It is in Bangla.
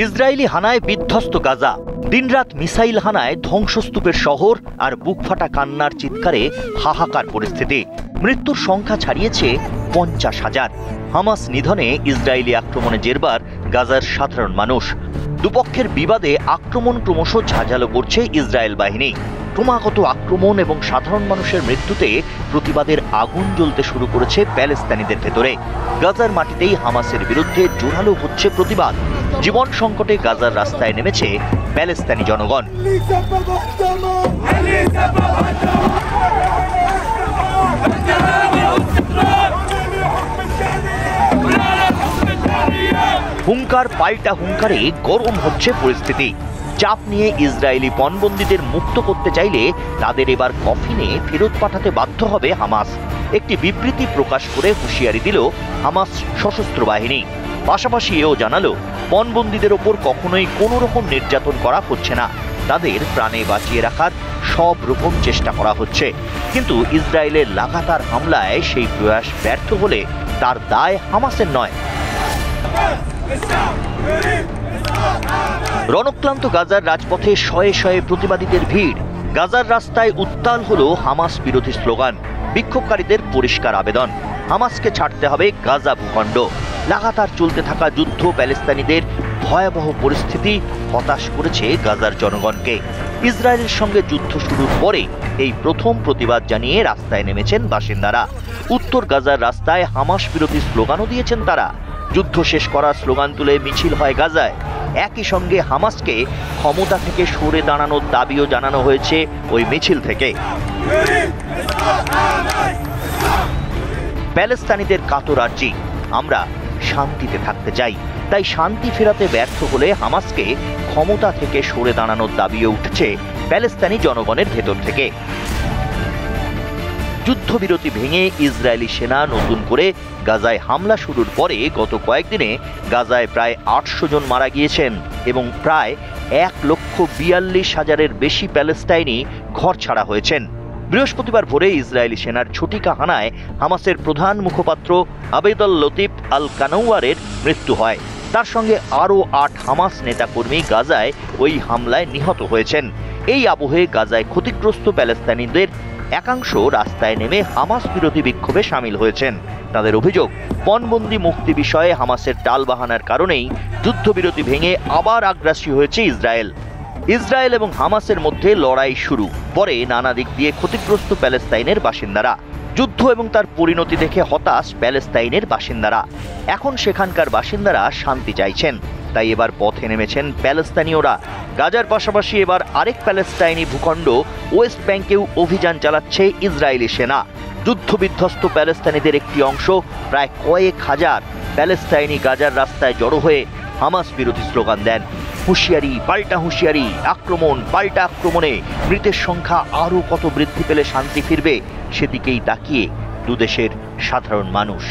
ইসরায়েলি হানায় বিধ্বস্ত গাজা। দিনরাত মিসাইল হানায় ধ্বংসস্তূপের শহর আর বুকফাটা কান্নার চিৎকারে হাহাকার পরিস্থিতি। মৃত্যুর সংখ্যা ছাড়িয়েছে 50,000। হামাস নিধনে ইসরায়েলি আক্রমণে জেরবার গাজার সাধারণ মানুষ। দুপক্ষের বিবাদে আক্রমণ ক্রমশ ঝাঁঝালো করছে ইসরায়েল বাহিনী। ক্রমাগত আক্রমণ এবং সাধারণ মানুষের মৃত্যুতে প্রতিবাদের আগুন জ্বলতে শুরু করেছে প্যালেস্তানিদের ভেতরে। গাজার মাটিতেই হামাসের বিরুদ্ধে জোরালো হচ্ছে প্রতিবাদ। জীবন সংকটে গাজার রাস্তায় নেমেছে প্যালেস্তানি জনগণ। হুঙ্কার পাল্টা হুঙ্কারে গরম হচ্ছে পরিস্থিতি। চাপ নিয়ে ইসরায়েলি পণবন্দীদের মুক্ত করতে চাইলে তাদের এবার কফিনে ফেরত পাঠাতে বাধ্য হবে হামাস। একটি বিবৃতি প্রকাশ করে হুঁশিয়ারি দিল হামাস সশস্ত্র বাহিনী। পাশাপাশি এও জানালো, পণবন্দীদের ওপর কখনোই কোনো রকম নির্যাতন করা হচ্ছে না। তাদের প্রাণে বাঁচিয়ে রাখার সব রকম চেষ্টা করা হচ্ছে। কিন্তু ইসরায়েলের লাগাতার হামলায় সেই প্রয়াস ব্যর্থ হলে তার দায় হামাসের নয়। রণক্লান্ত গাজার রাজপথে শয়ে শয়ে প্রতিবাদীদের ভিড়। গাজার রাস্তায় উত্তাল হলো হামাস বিরোধী স্লোগান। বিক্ষোভকারীদের পরিষ্কার আবেদন, হামাসকে ছাড়তে হবে গাজা ভূখণ্ড। লাগাতার চলতে থাকা যুদ্ধ প্যালেস্তানিদের ভয়াবহ পরিস্থিতি হতাশ করেছে গাজার জনগণকে। ইসরায়েলের সঙ্গে যুদ্ধ শুরুর পরে এই প্রথম প্রতিবাদ জানিয়ে রাস্তায় নেমেছেন বাসিন্দারা। উত্তর গাজার রাস্তায় হামাস বিরোধী স্লোগানও দিয়েছেন তারা। যুদ্ধ শেষ করার স্লোগান তুলে মিছিল হয় গাজায়। একই সঙ্গে হামাসকে ক্ষমতা থেকে সরে দাঁড়ানোর দাবিও জানানো হয়েছে ওই মিছিল থেকে। প্যালেস্তানিদের কাতর আর্জি, আমরা শান্তিতে থাকতে চাই, তাই শান্তি ফেরাতে ব্যর্থ হলে হামাসকে ক্ষমতা থেকে সরে দাঁড়ানোর দাবিও উঠেছে প্যালেস্তানি জনগণের ভেতর থেকে। যুদ্ধবিরতি ভেঙে ইসরায়েলি সেনা নতুন করে গাজায় হামলা শুরুর পরে গত কয়েকদিনে গাজায় প্রায় 800 জন মারা গিয়েছেন এবং প্রায় 1,42,000-এর বেশি প্যালেস্টাইনি ঘরছাড়া হয়েছেন। বৃহস্পতিবার ভোরে ইসরায়েলি সেনার ছুটিকা হানায় হামাসের প্রধান মুখপাত্র আবেদুল লতিফ আল কানাওয়ারের মৃত্যু হয়। তার সঙ্গে আরও 8 হামাস নেতাকর্মী গাজায় ওই হামলায় নিহত হয়েছেন। এই আবহে গাজায় ক্ষতিগ্রস্ত প্যালেস্তানিদের একাংশ রাস্তায় নেমে হামাস বিরোধী বিক্ষোভে সামিল হয়েছেন। তাদের অভিযোগ, পণবন্দি মুক্তি বিষয়ে হামাসের টালবাহানার কারণেই যুদ্ধবিরতি ভেঙে আবার আগ্রাসী হয়েছে ইসরায়েল। ইসরায়েল এবং হামাসের মধ্যে লড়াই শুরু। পরে নানা দিক দিয়ে ক্ষতিগ্রস্ত প্যালেস্তাইনের বাসিন্দারা। যুদ্ধ এবং তার পরিণতি দেখে হতাশ প্যালেস্তাইনের বাসিন্দারা। এখন সেখানকার বাসিন্দারা শান্তি চাইছেন, তাই এবার পথে নেমেছেন প্যালেস্তানীয়রা। গাজার পাশাপাশি এবার আরেক প্যালেস্তাইনি ভূখণ্ড ওয়েস্ট ব্যাংকেও অভিযান চালাচ্ছে ইসরায়েলি সেনা। যুদ্ধবিধ্বস্ত প্যালেস্তানিদের একটি অংশ, প্রায় কয়েক হাজার প্যালেস্তাইনি গাজার রাস্তায় জড়ো হয়ে হামাস বিরোধী স্লোগান দেন। হুঁশিয়ারি পাল্টা হুঁশিয়ারি, আক্রমণ পাল্টা আক্রমণে মৃতের সংখ্যা আরও কত বৃদ্ধি পেলে শান্তি ফিরবে, সেদিকেই তাকিয়ে দুদেশের সাধারণ মানুষ।